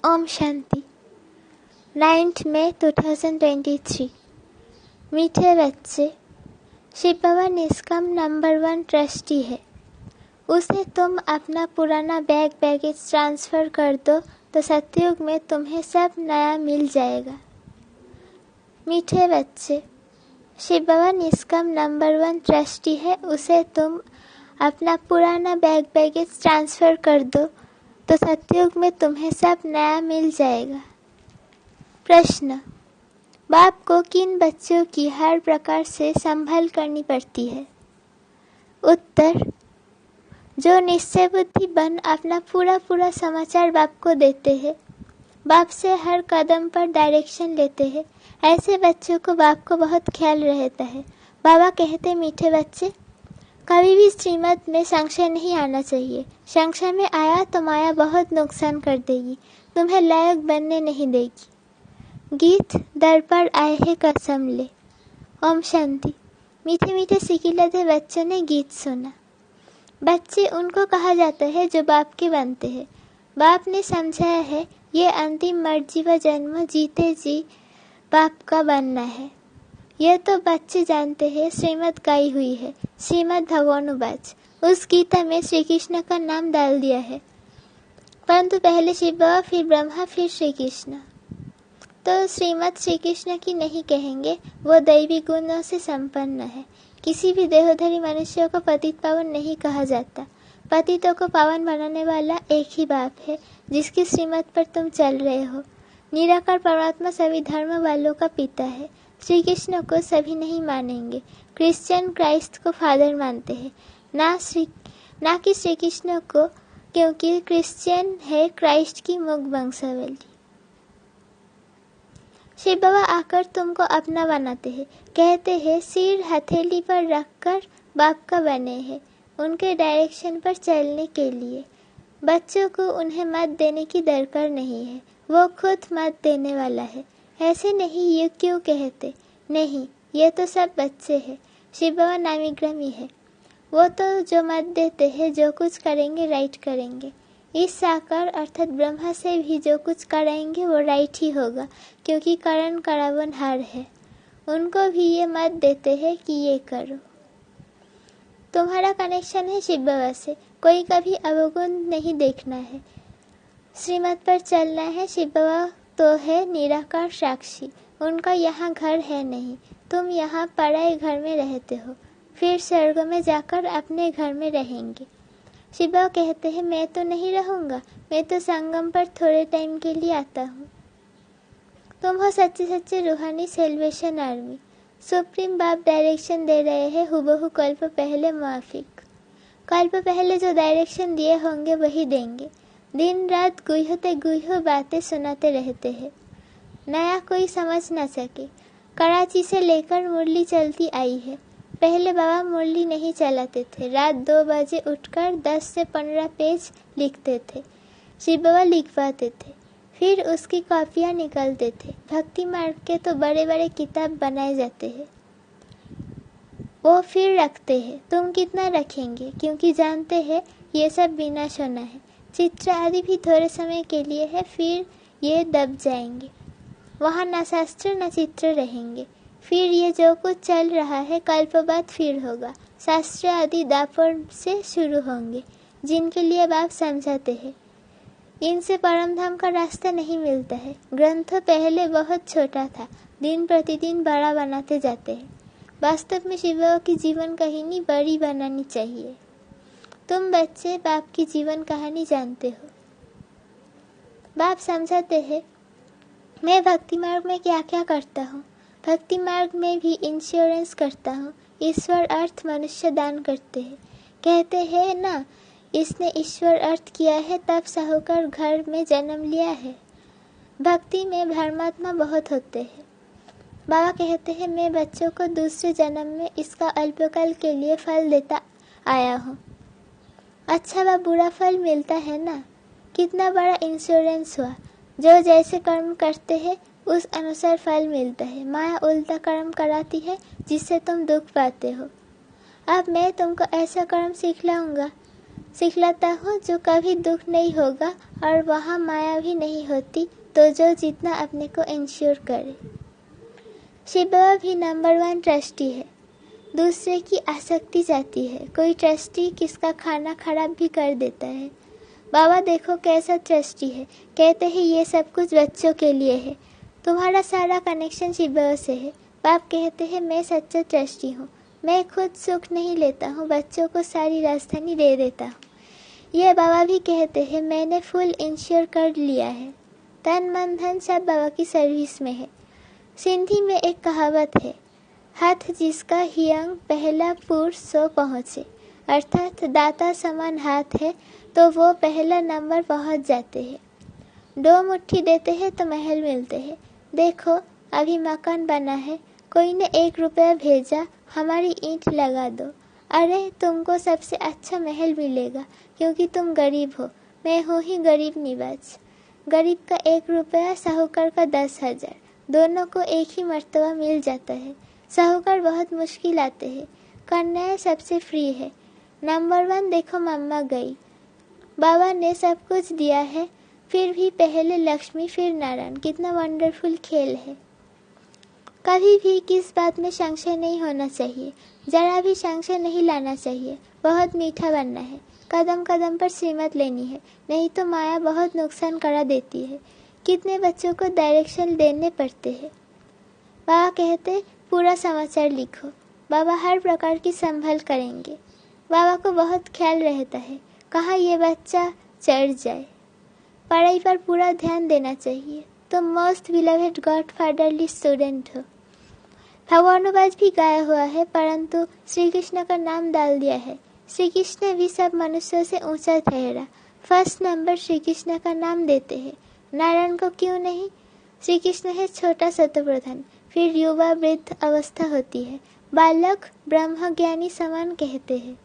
ओम शांति। 9 मई 2023। मीठे बच्चे, शिव बाबा निष्काम नंबर 1 ट्रस्टी है। उसे तुम अपना पुराना बैगेज ट्रांसफ़र कर दो तो सतयुग में तुम्हें सब नया मिल जाएगा। मीठे बच्चे, शिव बाबा निष्काम नंबर 1 ट्रस्टी है। उसे तुम अपना पुराना बैगेज ट्रांसफ़र कर दो तो सतयुग में तुम्हें सब नया मिल जाएगा। प्रश्न: बाप को किन बच्चों की हर प्रकार से संभाल करनी पड़ती है? उत्तर: जो निश्चय बुद्धि बन अपना पूरा समाचार बाप को देते हैं, बाप से हर कदम पर डायरेक्शन लेते हैं, ऐसे बच्चों को बाप को बहुत ख्याल रहता है। बाबा कहते, मीठे बच्चे, कभी भी श्रीमत में संशय नहीं आना चाहिए। संशय में आया तो माया बहुत नुकसान कर देगी, तुम्हें लायक बनने नहीं देगी। गीत दर पर आए हैं कसम ले। ओम शांति। मीठे मीठे सिकिलधे बच्चों ने गीत सुना। बच्चे उनको कहा जाता है जो बाप के बनते हैं। बाप ने समझाया है ये अंतिम मर्जी व जन्म जीते जी बाप का बनना है। यह तो बच्चे जानते हैं। श्रीमद् गाई हुई है, श्रीमद् भगवानुवाच। उस गीता में श्री कृष्ण का नाम डाल दिया है, परंतु पहले शिव बाबा, फिर ब्रह्मा, फिर श्री कृष्ण। तो श्रीमद् श्री कृष्ण की नहीं कहेंगे, वो दैवी गुणों से संपन्न है। किसी भी देहधारी मनुष्य को पतित पावन नहीं कहा जाता। पतितों को पावन बनाने वाला एक ही बाप है, जिसकी श्रीमत पर तुम चल रहे हो। निराकार परमात्मा सभी धर्म वालों का पिता है। श्री कृष्ण को सभी नहीं मानेंगे। क्रिश्चियन क्राइस्ट को फादर मानते हैं, ना कि श्री कृष्ण को, क्योंकि क्रिश्चियन है क्राइस्ट की मुख वंशावली। शिव बाबा आकर तुमको अपना बनाते हैं। कहते हैं सिर हथेली पर रखकर बाप का बने हैं, उनके डायरेक्शन पर चलने के लिए। बच्चों को उन्हें मत देने की दरकार नहीं है, वो खुद मत देने वाला है। ऐसे नहीं, ये क्यों कहते? नहीं, ये तो सब बच्चे हैं। शिव बाबा नामीग्रामी है। वो तो जो मत देते हैं, जो कुछ करेंगे राइट करेंगे। इस साकार अर्थात ब्रह्मा से भी जो कुछ कराएंगे वो राइट ही होगा, क्योंकि करण करावन हार है। उनको भी ये मत देते हैं कि ये करो। तुम्हारा कनेक्शन है शिव बाबा से, कोई कभी अवगुण नहीं देखना है, श्रीमत पर चलना है। शिव बाबा तो है निराकार साक्षी, उनका यहाँ घर है नहीं। तुम यहाँ पराए घर में रहते हो, फिर स्वर्ग में जाकर अपने घर में रहेंगे। शिव बाबा कहते हैं मैं तो नहीं रहूँगा, मैं तो संगम पर थोड़े टाइम के लिए आता हूँ। तुम हो सच्चे रूहानी सेल्वेशन आर्मी। सुप्रीम बाप डायरेक्शन दे रहे हैं हुबहू कल्प पहले मुआफिक। कल्प पहले जो डायरेक्शन दिए होंगे वही देंगे। दिन रात गुह्य बातें सुनाते रहते हैं, नया कोई समझ न सके। कराची से लेकर मुरली चलती आई है। पहले बाबा मुरली नहीं चलाते थे, रात 2 बजे उठकर 10 से 15 पेज लिखते थे। शिव बाबा लिखवाते थे, फिर उसकी कॉपियाँ निकलते थे। भक्ति मार्ग के तो बड़े बड़े किताब बनाए जाते हैं, वो फिर रखते हैं। तुम कितना रखेंगे, क्योंकि जानते हैं ये सब विनाश होना है। चित्र आदि भी थोड़े समय के लिए है, फिर ये दब जाएंगे। वहाँ न शास्त्र न चित्र रहेंगे। फिर ये जो कुछ चल रहा है कल्प बाद फिर होगा। शास्त्र आदि दापर से शुरू होंगे, जिनके लिए बाप समझाते हैं। इनसे परम धाम का रास्ता नहीं मिलता है। ग्रंथ पहले बहुत छोटा था, दिन प्रतिदिन बड़ा बनाते जाते हैं। वास्तव में शिव बाबा की जीवन कहानी बड़ी बनानी चाहिए। तुम बच्चे बाप की जीवन कहानी जानते हो। बाप समझाते हैं मैं भक्ति मार्ग में क्या क्या करता हूँ। भक्ति मार्ग में भी इंश्योरेंस करता हूँ। ईश्वर अर्थ मनुष्य दान करते हैं। कहते हैं ना, इसने ईश्वर अर्थ किया है तब साहूकार घर में जन्म लिया है। भक्ति में धर्मात्मा बहुत होते हैं। बाबा कहते हैं मैं बच्चों को दूसरे जन्म में इसका अल्पकाल के लिए फल देता आया हूँ। अच्छा व बुरा फल मिलता है ना, कितना बड़ा इंश्योरेंस हुआ। जो जैसे कर्म करते हैं उस अनुसार फल मिलता है। माया उल्टा कर्म कराती है जिससे तुम दुख पाते हो। अब मैं तुमको ऐसा कर्म सिखलाऊंगा सिखलाता हूँ जो कभी दुख नहीं होगा और वहाँ माया भी नहीं होती, तो जो जितना अपने को इंश्योर करे। शिव बाबा भी नंबर 1 ट्रस्टी है। दूसरे की आसक्ति जाती है। कोई ट्रस्टी किसका खाना खराब भी कर देता है। बाबा देखो कैसा ट्रस्टी है, कहते हैं ये सब कुछ बच्चों के लिए है। तुम्हारा सारा कनेक्शन शिव बाबा से है। बाप कहते हैं मैं सच्चा ट्रस्टी हूँ, मैं खुद सुख नहीं लेता हूँ, बच्चों को सारी राजधानी दे देता हूँ। ये बाबा भी कहते हैं मैंने फुल इंश्योर कर लिया है, तन मन धन सब बाबा की सर्विस में है। सिंधी में एक कहावत है, हाथ जिसका हियंग पहला पुर सो पहुँचे, अर्थात दाता समान हाथ है तो वो पहला नंबर पहुँच जाते हैं। 2 मुट्ठी देते हैं तो महल मिलते हैं। देखो अभी मकान बना है, कोई ने 1 रुपया भेजा, हमारी ईंट लगा दो। अरे तुमको सबसे अच्छा महल मिलेगा क्योंकि तुम गरीब हो, मैं हूँ ही गरीब निवाज। गरीब का 1 रुपया, साहूकार का 10,000, दोनों को एक ही मर्तबा मिल जाता है। साहूकार बहुत मुश्किल आते हैं, कन्याएं सबसे फ्री है। नंबर 1 देखो मम्मा गई। बाबा ने सब कुछ दिया है, फिर भी पहले लक्ष्मी फिर नारायण। कितना वंडरफुल खेल है। कभी भी किस बात में संशय नहीं होना चाहिए, जरा भी संशय नहीं लाना चाहिए। बहुत मीठा बनना है, कदम कदम पर श्रीमत लेनी है, नहीं तो माया बहुत नुकसान करा देती है। कितने बच्चों को डायरेक्शन देने पड़ते हैं। बाबा कहते पूरा समाचार लिखो। बाबा हर प्रकार की संभल करेंगे। बाबा को बहुत ख्याल रहता है कहाँ ये बच्चा चढ़ जाए। पढ़ाई पर पूरा ध्यान देना चाहिए। तो most beloved God fatherly student हो। भगवानुवाद भी गाया हुआ है, परंतु श्री कृष्ण का नाम डाल दिया है। श्री कृष्ण भी सब मनुष्यों से ऊंचा ठहरा। फर्स्ट नंबर श्री कृष्ण का नाम देते हैं, नारायण को क्यों नहीं। श्री कृष्ण है छोटा शतप्रधान, फिर युवा वृद्ध अवस्था होती है, बालक ब्रह्म ज्ञानी समान कहते हैं।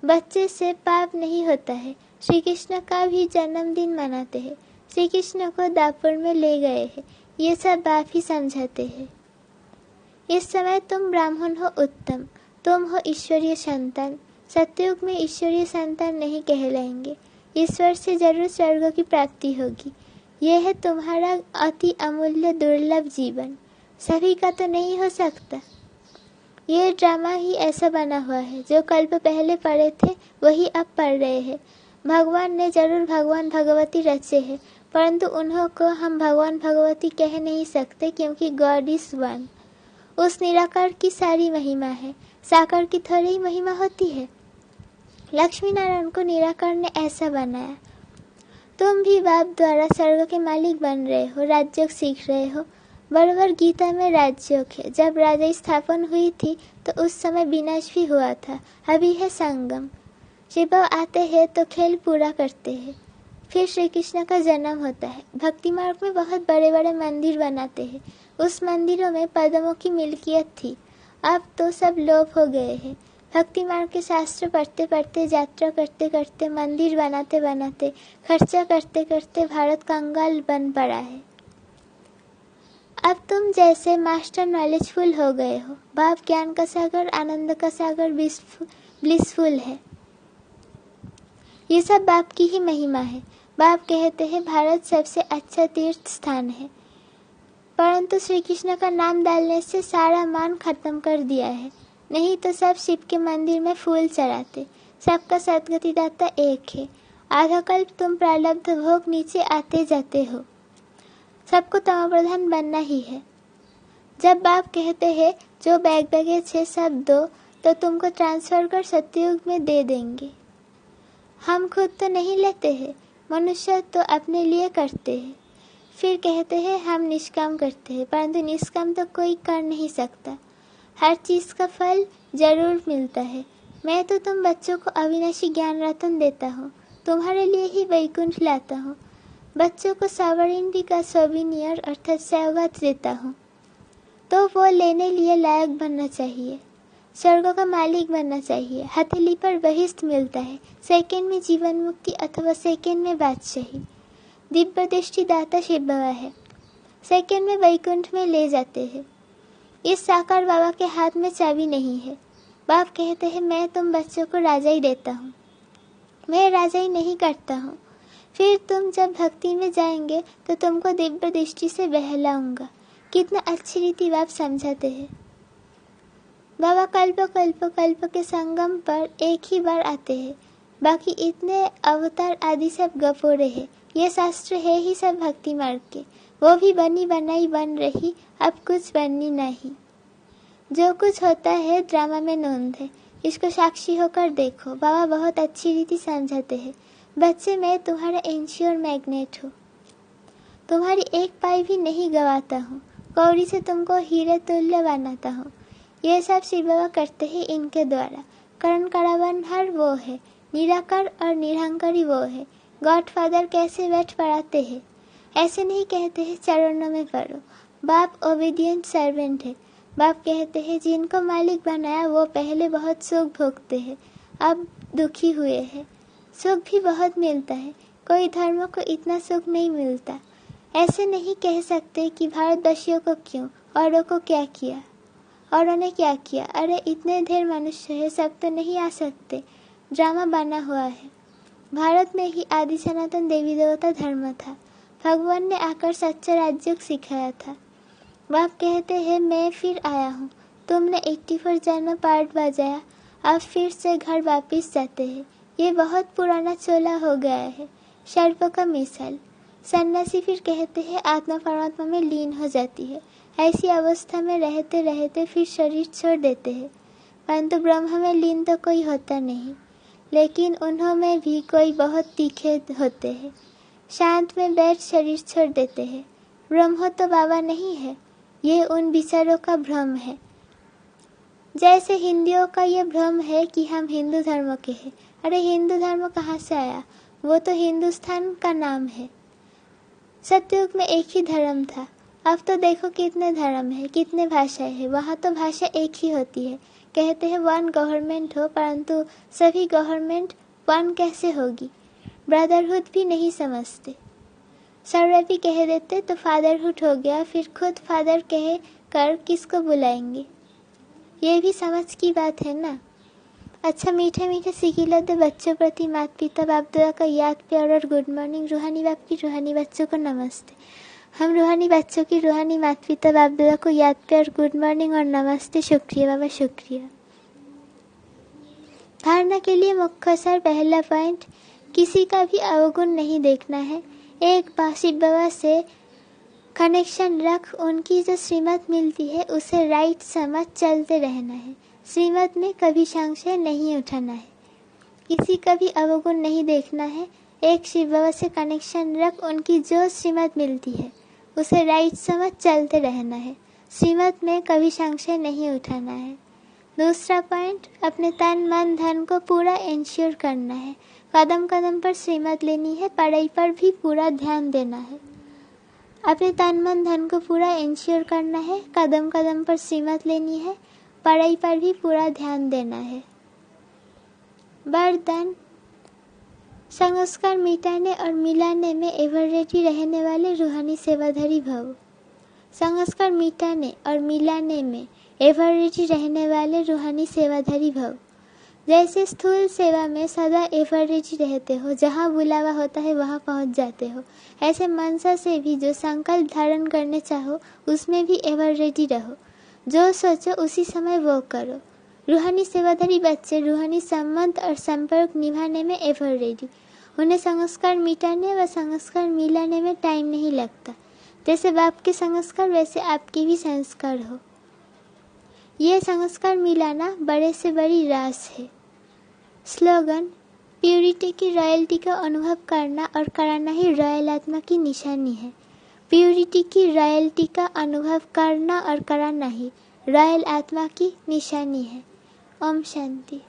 बच्चे से पाप नहीं होता है। श्री कृष्ण का भी जन्मदिन मनाते हैं। श्री कृष्ण को दापुर में ले गए हैं, ये सब बाप ही समझाते हैं। इस समय तुम ब्राह्मण हो उत्तम, तुम हो ईश्वरीय संतान। सतयुग में ईश्वरीय संतान नहीं कहलाएंगे। ईश्वर से जरूर स्वर्ग की प्राप्ति होगी। यह है तुम्हारा अति अमूल्य दुर्लभ जीवन, सभी का तो नहीं हो सकता। ये ड्रामा ही ऐसा बना हुआ है, जो कल्प पहले पढ़े थे वही अब पढ़ रहे हैं। भगवान ने जरूर भगवान भगवती रचे हैं, परंतु उन्हों को हम भगवान भगवती कह नहीं सकते क्योंकि गॉड इज वन। उस निराकार की सारी महिमा है, साकार की थोड़ी ही महिमा होती है। लक्ष्मी नारायण को निराकार ने ऐसा बनाया। तुम भी बाप द्वारा स्वर्ग के मालिक बन रहे हो, राजयोग सीख रहे हो। बराबर गीता में राजयोग है। जब राजा स्थापन हुई थी तो उस समय विनाश भी हुआ था, अभी है संगम। शिव आते हैं तो खेल पूरा करते हैं, फिर श्री कृष्ण का जन्म होता है। भक्ति मार्ग में बहुत बड़े बड़े मंदिर बनाते हैं। उस मंदिरों में पद्मों की मिल्कियत थी, अब तो सब लोप हो गए हैं। भक्ति मार्ग के शास्त्र पढ़ते पढ़ते, यात्रा करते करते, मंदिर बनाते बनाते, खर्चा करते करते भारत कंगाल बन पड़ा है। अब तुम जैसे मास्टर नॉलेजफुल हो गए हो। बाप ज्ञान का सागर, आनंद का सागर, ब्लिसफुल है। ये सब बाप की ही महिमा है। बाप कहते हैं भारत सबसे अच्छा तीर्थ स्थान है, परंतु श्री कृष्ण का नाम डालने से सारा मान खत्म कर दिया है। नहीं तो सब शिव के मंदिर में फूल चढ़ाते। सबका सदगतिदाता एक है। आधा कल्प तुम प्रारब्ध भोग नीचे आते जाते हो। सबको तमोप्रधान बनना ही है। जब बाप कहते हैं जो बैग बैगेज है सब दो, तो तुमको ट्रांसफर कर सतयुग में दे देंगे। हम खुद तो नहीं लेते हैं, मनुष्य तो अपने लिए करते हैं। फिर कहते हैं हम निष्काम करते हैं, परंतु निष्काम तो कोई कर नहीं सकता। हर चीज़ का फल जरूर मिलता है। मैं तो तुम बच्चों को अविनाशी ज्ञान रतन देता हूँ, तुम्हारे लिए ही वैकुंठ लाता हूँ। बच्चों को सावरिंडी का सोविनियर अर्थात सौगात देता हूँ, तो वो लेने लिए लायक बनना चाहिए। स्वर्ग का मालिक बनना चाहिए। हथेली पर बहिष्ठ मिलता है, सेकंड में जीवन मुक्ति अथवा सेकंड में बादशाही। दिव्य दृष्टि दाता शिव बाबा है, सेकंड में वैकुंठ में ले जाते हैं। इस साकार बाबा के हाथ में चाबी नहीं है। बाप कहते हैं मैं तुम बच्चों को राजा ही देता हूँ। मैं राजाई नहीं करता हूँ। फिर तुम जब भक्ति में जाएंगे तो तुमको दिव्य दृष्टि से बहलाऊंगा। कितना अच्छी रीति बाप समझाते हैं। बाबा कल्प के संगम पर एक ही बार आते हैं, बाकी इतने अवतार आदि सब गपोरे हैं। ये शास्त्र है ही सब भक्ति मार्ग के, वो भी बनी बनाई बन रही, अब कुछ बननी नहीं। जो कुछ होता है ड्रामा में नोंद है, इसको साक्षी होकर देखो। बाबा बहुत अच्छी रीति समझाते हैं। बच्चे, मैं तुम्हारा इंश्योर मैग्नेट हूँ, तुम्हारी एक पाई भी नहीं गवाता हूँ। कौड़ी से तुमको हीरे तुल्य बनाता हूँ। ये सब शिव बाबा करते हैं इनके द्वारा। करण करावनहार वो है, निराकार और निरहंकारी वो है। गॉड फादर कैसे बैठ पढ़ाते हैं, ऐसे नहीं कहते हैं चरणों में पढ़ो। बाप ओबीडियंट सर्वेंट है। बाप कहते हैं जिनको मालिक बनाया वो पहले बहुत सुख भोगते हैं, अब दुखी हुए हैं। सुख भी बहुत मिलता है, कोई धर्म को इतना सुख नहीं मिलता। ऐसे नहीं कह सकते कि भारतवासियों को क्यों, औरों को क्या किया, औरों ने क्या किया। अरे इतने ढेर मनुष्य है, सब तो नहीं आ सकते। ड्रामा बना हुआ है। भारत में ही आदि सनातन देवी देवता धर्म था। भगवान ने आकर सच्चा राज्य सिखाया था। बाप कहते हैं मैं फिर आया हूँ। तुमने 84 जन्म पार्ट बजाया, अब फिर से घर वापिस जाते हैं। ये बहुत पुराना चोला हो गया है, सर्प का मिसाल। सन्यासी फिर कहते हैं आत्मा परमात्मा में लीन हो जाती है। ऐसी अवस्था में रहते रहते फिर शरीर छोड़ देते हैं। परंतु ब्रह्म में लीन तो कोई होता नहीं, लेकिन उन्होंने भी कोई बहुत तीखे होते हैं। शांत में बैठ शरीर छोड़ देते हैं। ब्रह्म तो बाबा नहीं है, ये उन विचारों का भ्रम है। जैसे हिंदुओं का ये भ्रम है कि हम हिंदू धर्म के हैं। अरे हिंदू धर्म कहाँ से आया, वो तो हिंदुस्तान का नाम है। सतयुग में एक ही धर्म था, अब तो देखो कितने धर्म है, कितने भाषाएं हैं। वहाँ तो भाषा एक ही होती है। कहते हैं वन गवर्नमेंट हो, परंतु सभी गवर्नमेंट वन कैसे होगी। ब्रदरहुड भी नहीं समझते। सर्वव्यापी कह देते तो फादरहुड हो गया, फिर खुद फादर कह कर किसको बुलाएंगे। ये भी समझ की बात है ना। अच्छा, मीठे मीठे सिखिलते बच्चों प्रति माता पिता बाप दादा का याद प्यार और गुड मॉर्निंग। रूहानी बाप की रूहानी बच्चों को नमस्ते। हम रूहानी बच्चों की रूहानी माता पिता बाप दादा को याद प्यार गुड मॉर्निंग और नमस्ते। शुक्रिया बाबा, शुक्रिया। धारणा के लिए मुख्य सर पहला पॉइंट, किसी का भी अवगुण नहीं देखना है। एक शिव बाबा से कनेक्शन रख, उनकी जो श्रीमत मिलती है उसे राइट समझ चलते रहना है। श्रीमत में कभी संशय नहीं उठाना है, किसी का भी अवगुण नहीं देखना है। एक शिव बाबा से कनेक्शन रख, उनकी जो श्रीमत मिलती है उसे राइट समझ चलते रहना है। श्रीमत में कभी संशय नहीं उठाना है। दूसरा पॉइंट, अपने तन मन धन को पूरा इंश्योर करना है। कदम कदम पर श्रीमत लेनी है, पढ़ाई पर भी पूरा ध्यान देना है। अपने तन मन धन को पूरा इंश्योर करना है, कदम कदम पर श्रीमत लेनी है, पढ़ाई पर भी पूरा ध्यान देना है। वरदान, संस्कार मिटाने और मिलाने में एवर रेडी रहने वाले रूहानी सेवाधारी भव। संस्कार मिटाने और मिलाने में एवर रेडी रहने वाले रूहानी सेवाधारी भव। जैसे स्थूल सेवा में सदा एवर रेडी रहते हो, जहाँ बुलावा होता है वहाँ पहुँच जाते हो, ऐसे मनसा से भी जो संकल्प धारण करने चाहो उसमें भी एवर रेडी रहो। जो सोचो उसी समय वो करो। रूहानी सेवाधारी बच्चे रूहानी संबंध और संपर्क निभाने में एवर रेडी। उन्हें संस्कार मिटाने व संस्कार मिलाने में टाइम नहीं लगता। जैसे बाप के संस्कार वैसे आपके भी संस्कार हो। ये संस्कार मिलाना बड़े से बड़ी रास है। स्लोगन, प्यूरिटी की रॉयल्टी का अनुभव करना और कराना ही रॉयल आत्मा की निशानी है। प्यूरिटी की रॉयल्टी का अनुभव करना और कराना ही रॉयल आत्मा की निशानी है। ओम शांति।